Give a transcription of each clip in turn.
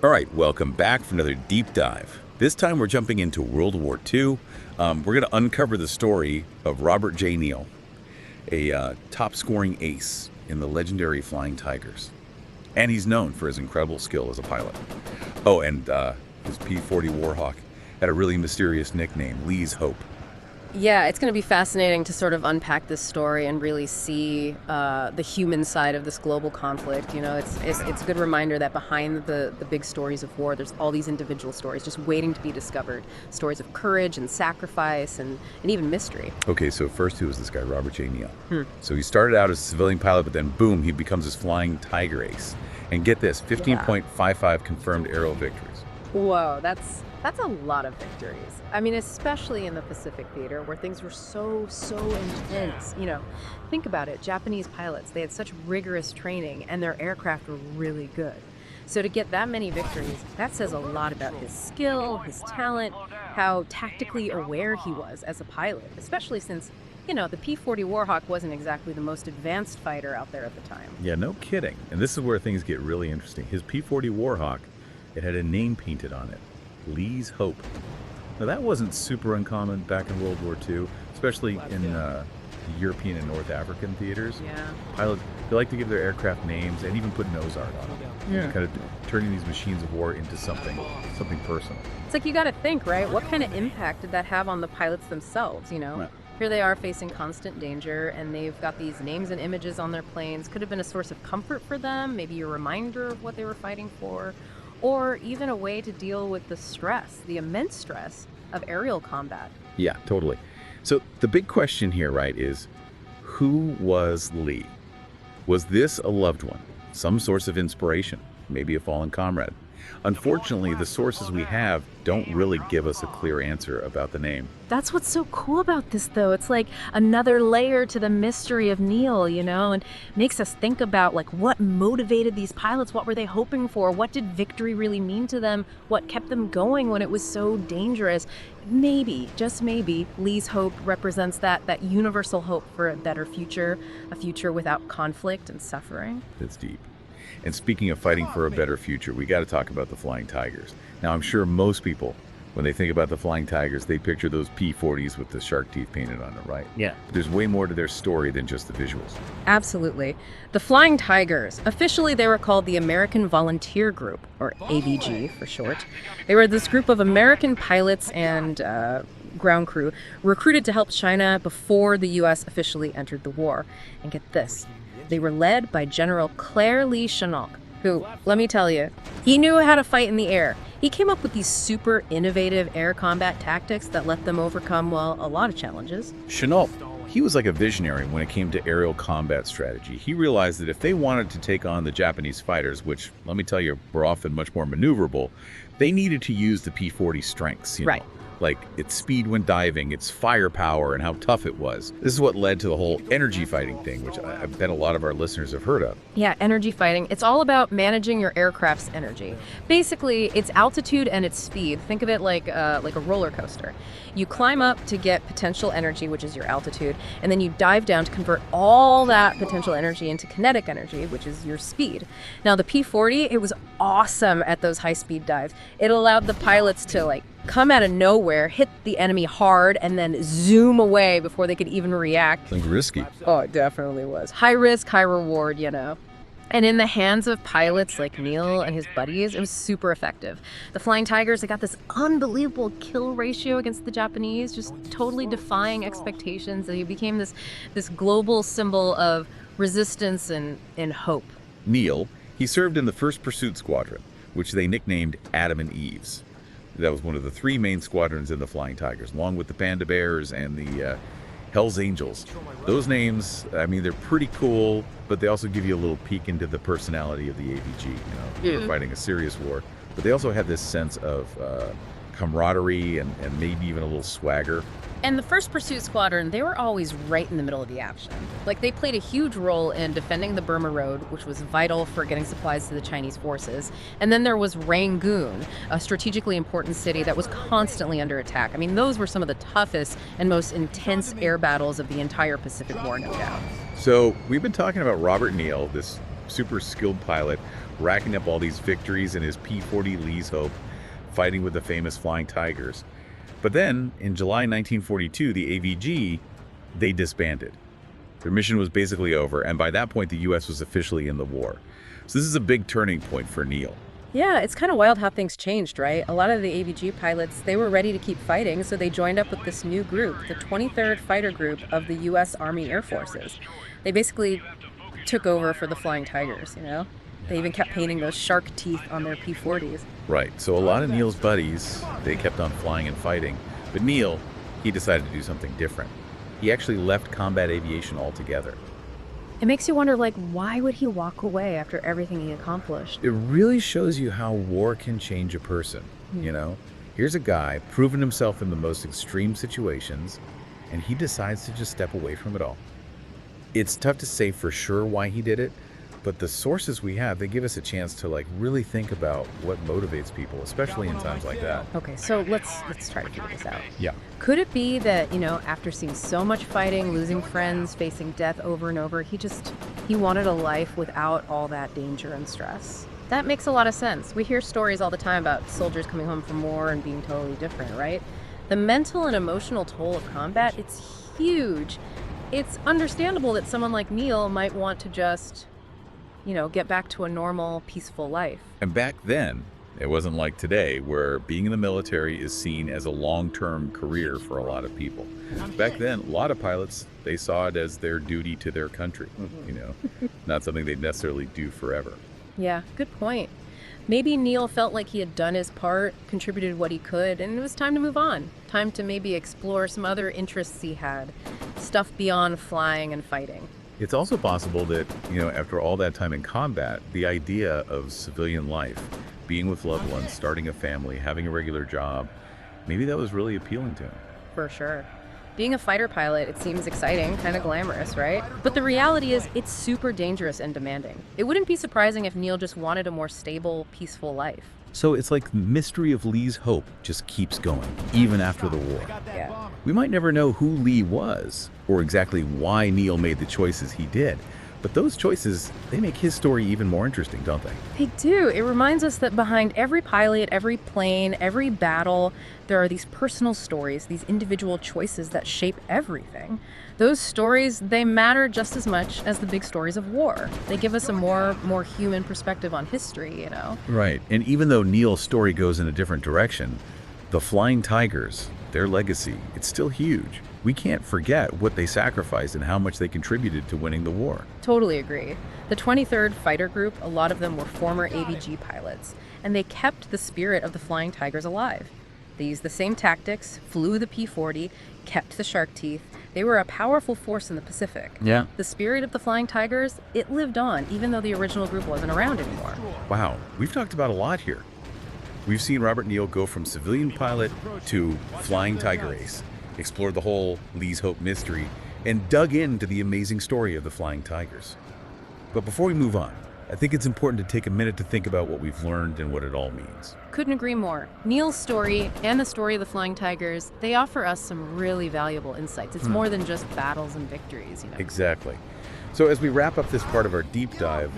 All right, welcome back for another deep dive. This time we're jumping into World War II. We're going to uncover the story of Robert J. Neale, a top-scoring ace in the legendary Flying Tigers. And he's known for his incredible skill as a pilot. Oh, and his P-40 Warhawk had a really mysterious nickname, Lee's Hope. Yeah, it's going to be fascinating to sort of unpack this story and really see the human side of this global conflict. You know, it's a good reminder that behind the big stories of war, there's all these individual stories just waiting to be discovered. Stories of courage and sacrifice and even mystery. Okay, so first who was this guy, Robert J. Neale? So he started out as a civilian pilot, but then boom, he becomes this Flying Tiger ace. And get this, 15.55 confirmed aerial victories. Whoa, that's a lot of victories. I mean, especially in the Pacific theater where things were so intense. You know, think about it. Japanese pilots, they had such rigorous training and their aircraft were really good. So to get that many victories, that says a lot about his skill, his talent, how tactically aware he was as a pilot, especially since, you know, the P-40 Warhawk wasn't exactly the most advanced fighter out there at the time. Yeah, no kidding. And this is where things get really interesting. His P-40 Warhawk, it had a name painted on it, Lee's Hope. Now that wasn't super uncommon back in World War II, especially in the European and North African theaters. Yeah. Pilots, they like to give their aircraft names and even put nose art on them. Yeah. Kind of turning these machines of war into something personal. It's like you got to think, right? What kind of impact did that have on the pilots themselves, you know? Right. Here they are facing constant danger, and they've got these names and images on their planes. Could have been a source of comfort for them, maybe a reminder of what they were fighting for, or even a way to deal with the stress, the immense stress of aerial combat. Yeah, totally. So the big question here, right, is who was Lee? Was this a loved one? Some source of inspiration? Maybe a fallen comrade? Unfortunately, the sources we have don't really give us a clear answer about the name. That's what's so cool about this, though. It's like another layer to the mystery of Neale, you know, and makes us think about, like, what motivated these pilots? What were they hoping for? What did victory really mean to them? What kept them going when it was so dangerous? Maybe, just maybe, Lee's hope represents that universal hope for a better future, a future without conflict and suffering. It's deep. And speaking of fighting for a better future, we got to talk about the Flying Tigers. Now, I'm sure most people, when they think about the Flying Tigers, they picture those P-40s with the shark teeth painted on them, right? Yeah. But there's way more to their story than just the visuals. Absolutely. The Flying Tigers, officially they were called the American Volunteer Group, or AVG for short. They were this group of American pilots and ground crew recruited to help China before the U.S. officially entered the war. And get this. They were led by General Claire Lee Chennault, who, let me tell you, he knew how to fight in the air. He came up with these super innovative air combat tactics that let them overcome, well, a lot of challenges. Chennault, he was like a visionary when it came to aerial combat strategy. He realized that if they wanted to take on the Japanese fighters, which, let me tell you, were often much more maneuverable, they needed to use the P-40 strengths, you know? Right. Like its speed when diving, its firepower, and how tough it was. This is what led to the whole energy fighting thing, which I bet a lot of our listeners have heard of. Yeah, energy fighting. It's all about managing your aircraft's energy. Basically, it's altitude and its speed. Think of it like a roller coaster. You climb up to get potential energy, which is your altitude, and then you dive down to convert all that potential energy into kinetic energy, which is your speed. Now, the P-40, it was awesome at those high-speed dives. It allowed the pilots to, come out of nowhere, hit the enemy hard, and then zoom away before they could even react. Like risky. Oh, it definitely was. High risk, high reward, you know. And in the hands of pilots like Neale and his buddies, it was super effective. The Flying Tigers, they got this unbelievable kill ratio against the Japanese, just totally defying expectations. They became this global symbol of resistance and hope. Neale, he served in the 1st Pursuit Squadron, which they nicknamed Adam and Eve's. That was one of the 3 main squadrons in the Flying Tigers, along with the Panda Bears and the Hell's Angels. Those names, I mean, they're pretty cool, but they also give you a little peek into the personality of the AVG. You know, they're fighting a serious war, but they also have this sense of camaraderie and maybe even a little swagger. And the 1st Pursuit Squadron, they were always right in the middle of the action. Like, they played a huge role in defending the Burma Road, which was vital for getting supplies to the Chinese forces. And then there was Rangoon, a strategically important city that was constantly under attack. I mean, those were some of the toughest and most intense air battles of the entire Pacific War, no doubt. So we've been talking about Robert Neale, this super skilled pilot, racking up all these victories in his P-40 Lee's Hope, fighting with the famous Flying Tigers. But then, in July 1942, the AVG, they disbanded. Their mission was basically over, and by that point, the U.S. was officially in the war. So this is a big turning point for Neale. Yeah, it's kind of wild how things changed, right? A lot of the AVG pilots, they were ready to keep fighting, so they joined up with this new group, the 23rd Fighter Group of the U.S. Army Air Forces. They basically took over for the Flying Tigers, you know? They even kept painting those shark teeth on their P-40s. Right, so a lot of Neale's buddies, they kept on flying and fighting. But Neale, he decided to do something different. He actually left combat aviation altogether. It makes you wonder, like, why would he walk away after everything he accomplished? It really shows you how war can change a person, you know? Here's a guy proven himself in the most extreme situations, and he decides to just step away from it all. It's tough to say for sure why he did it, but the sources we have, they give us a chance to like really think about what motivates people, especially in times like that. Okay, so let's try to figure this out. Yeah. Could it be that, you know, after seeing so much fighting, losing friends, facing death over and over, he wanted a life without all that danger and stress? That makes a lot of sense. We hear stories all the time about soldiers coming home from war and being totally different, right? The mental and emotional toll of combat, it's huge. It's understandable that someone like Neale might want to just, you know, get back to a normal, peaceful life. And back then, it wasn't like today, where being in the military is seen as a long-term career for a lot of people. Back then, a lot of pilots, they saw it as their duty to their country, you know, not something they'd necessarily do forever. Yeah, good point. Maybe Neale felt like he had done his part, contributed what he could, and it was time to move on. Time to maybe explore some other interests he had, stuff beyond flying and fighting. It's also possible that, you know, after all that time in combat, the idea of civilian life, being with loved ones, starting a family, having a regular job, maybe that was really appealing to him. For sure. Being a fighter pilot, it seems exciting, kind of glamorous, right? But the reality is, it's super dangerous and demanding. It wouldn't be surprising if Neale just wanted a more stable, peaceful life. So it's like the mystery of Lee's hope just keeps going, even after the war. Yeah. We might never know who Lee was, or exactly why Neale made the choices he did. But those choices, they make his story even more interesting, don't they? They do. It reminds us that behind every pilot, every plane, every battle, there are these personal stories, these individual choices that shape everything. Those stories, they matter just as much as the big stories of war. They give us a more human perspective on history, you know? Right. And even though Neale's story goes in a different direction, the Flying Tigers, their legacy, it's still huge. We can't forget what they sacrificed and how much they contributed to winning the war. Totally agree. The 23rd Fighter Group, a lot of them were former AVG pilots, and they kept the spirit of the Flying Tigers alive. They used the same tactics, flew the P-40, kept the shark teeth. They were a powerful force in the Pacific. Yeah. The spirit of the Flying Tigers, it lived on, even though the original group wasn't around anymore. Wow, we've talked about a lot here. We've seen Robert Neale go from civilian pilot to Flying Tiger ace, explored the whole Lee's Hope mystery, and dug into the amazing story of the Flying Tigers. But before we move on, I think it's important to take a minute to think about what we've learned and what it all means. Couldn't agree more. Neale's story and the story of the Flying Tigers, they offer us some really valuable insights. It's more than just battles and victories, you know. Exactly. So as we wrap up this part of our deep dive,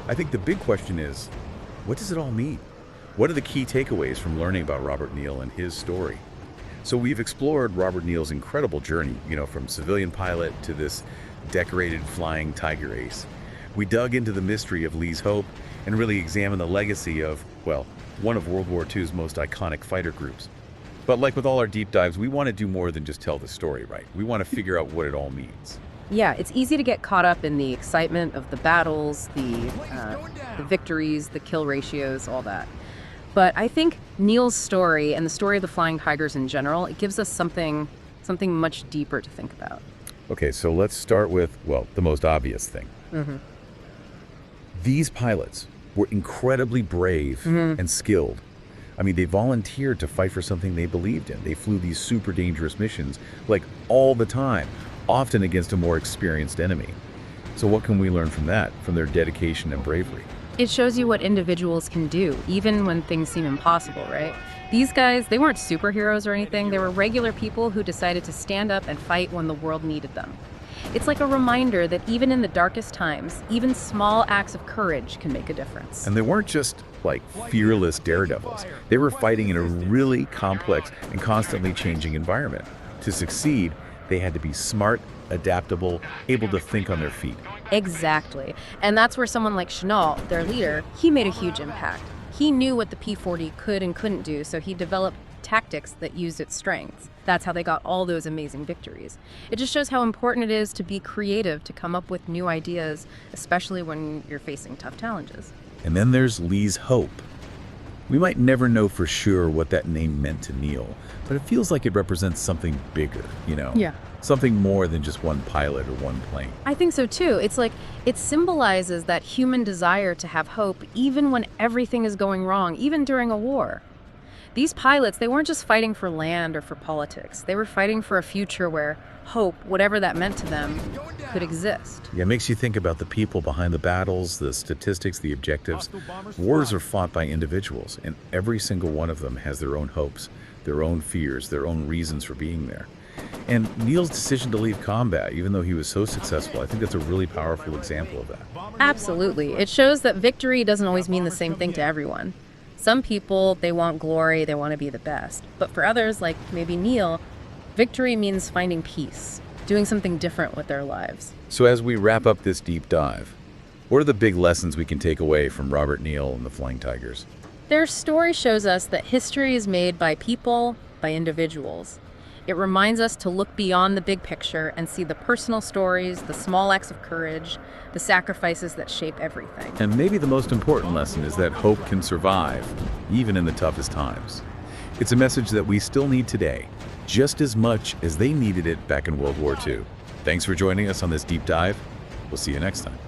I think the big question is, what does it all mean? What are the key takeaways from learning about Robert Neale and his story? So we've explored Robert Neale's incredible journey, you know, from civilian pilot to this decorated Flying Tiger ace. We dug into the mystery of Lee's Hope and really examined the legacy of, well, one of World War II's most iconic fighter groups. But like with all our deep dives, we want to do more than just tell the story, right? We want to figure out what it all means. Yeah, it's easy to get caught up in the excitement of the battles, the victories, the kill ratios, all that. But I think Neale's story and the story of the Flying Tigers in general, it gives us something much deeper to think about. Okay, so let's start with, well, the most obvious thing. These pilots were incredibly brave and skilled. I mean, they volunteered to fight for something they believed in. They flew these super dangerous missions, like all the time, often against a more experienced enemy. So what can we learn from that, from their dedication and bravery? It shows you what individuals can do, even when things seem impossible, right? These guys, they weren't superheroes or anything. They were regular people who decided to stand up and fight when the world needed them. It's like a reminder that even in the darkest times, even small acts of courage can make a difference. And they weren't just like fearless daredevils. They were fighting in a really complex and constantly changing environment. To succeed, they had to be smart, adaptable, able to think on their feet. Exactly. And that's where someone like Chennault, their leader, he made a huge impact. He knew what the P-40 could and couldn't do, so he developed tactics that used its strengths. That's how they got all those amazing victories. It just shows how important it is to be creative, to come up with new ideas, especially when you're facing tough challenges. And then there's Lee's Hope. We might never know for sure what that name meant to Neale, but it feels like it represents something bigger, Yeah. Something more than just one pilot or one plane. I think so too. It's like it symbolizes that human desire to have hope even when everything is going wrong, even during a war. These pilots, they weren't just fighting for land or for politics. They were fighting for a future where hope, whatever that meant to them, could exist. Yeah, it makes you think about the people behind the battles, the statistics, the objectives. Wars are fought by individuals, and every single one of them has their own hopes, their own fears, their own reasons for being there. And Neale's decision to leave combat, even though he was so successful, I think that's a really powerful example of that. Absolutely. It shows that victory doesn't always mean the same thing to everyone. Some people, they want glory, they want to be the best. But for others, like maybe Neale, victory means finding peace, doing something different with their lives. So as we wrap up this deep dive, what are the big lessons we can take away from Robert Neale and the Flying Tigers? Their story shows us that history is made by people, by individuals. It reminds us to look beyond the big picture and see the personal stories, the small acts of courage, the sacrifices that shape everything. And maybe the most important lesson is that hope can survive, even in the toughest times. It's a message that we still need today, just as much as they needed it back in World War II. Thanks for joining us on this deep dive. We'll see you next time.